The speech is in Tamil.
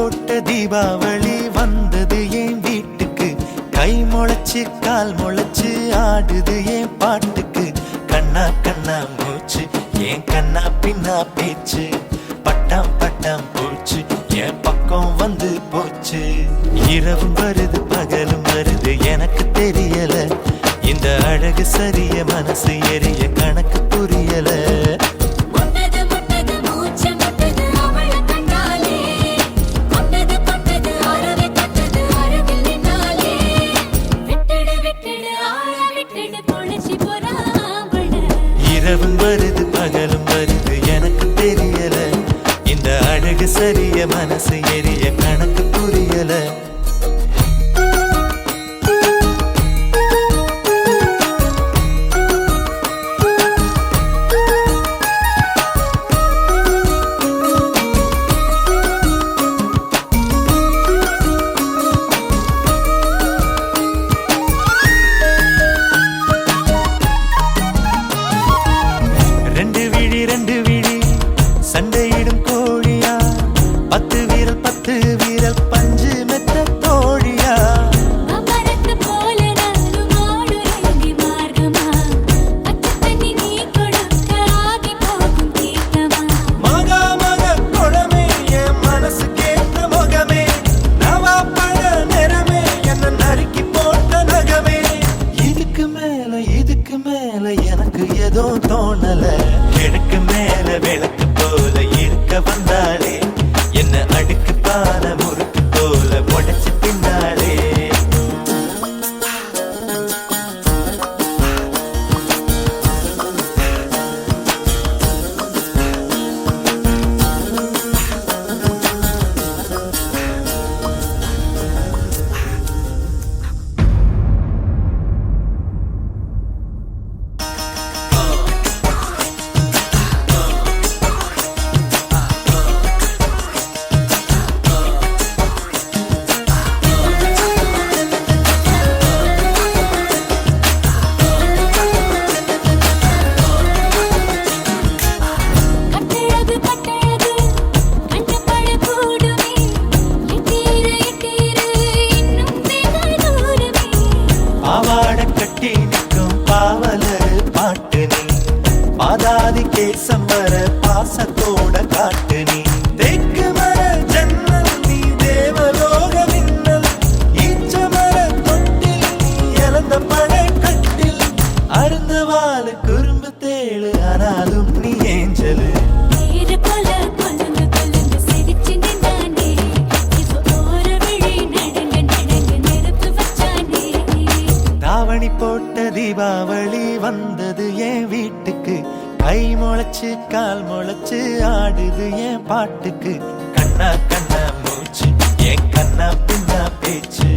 போட்ட தீபாவளி வந்தது என் வீட்டுக்கு. கை முளைச்சு கால் முளைச்சு ஆடுது என் பாட்டுக்கு. கண்ணா கண்ணா மூச்சு என் கண்ணா பின்னா பேச்சு. பட்டாம் பட்டாம் பூச்சு என் பக்கம் வந்து போச்சு. இரவும் வருது பகலும் வருது எனக்கு தெரியல. இந்த அழகு சரிய மனசு எரிய கணக்கு புரியல. இரவும் வருது பகலும் வருது எனக்கு தெரியல. இந்த அழகு சரிய மனசு எரிய கணக்கு புரியல. ரெண்டு விழி சண்டையிடும் கோழியா. 10 வீரல் 10 வீரல் பஞ்சு மெத்த தோழியா. மகா மக குளமே என் மனசு கேட்ட முகமே. நவா பழ நிறமே என்ன நறுக்கி போட்ட நகமே. இதுக்கு மேல எனக்கு ஏதோ தோணல. கிழக்கு மேல விளக்கு போல இருக்க வந்தாளே. என்ன அடுக்கு பால முறுக்கு போல உடைச்சு பின்னாலே. பாவாட கட்டி நிற்கும் பாவலர் பாட்டு நீ. பாதாதி கேசம் வர பாசத்தோட காட்டு நீ. தெற்கு மர ஜன்னல் நீ தேவலோக மின்னல். ஈச்ச மர தொட்டில் நீ இழந்த பழ கட்டில். அருந்த வாழ குறும்பு தேழு ஆனாலும் நீ ஏஞ்சலு. தாவணி போட்ட தீபாவளி வந்தது என் வீட்டுக்கு. கை முளைச்சு கால் முளைச்சு ஆடுது என் பாட்டுக்கு. கண்ணா கண்ணா மூச்சு என் கண்ணா பின்னா பேச்சு.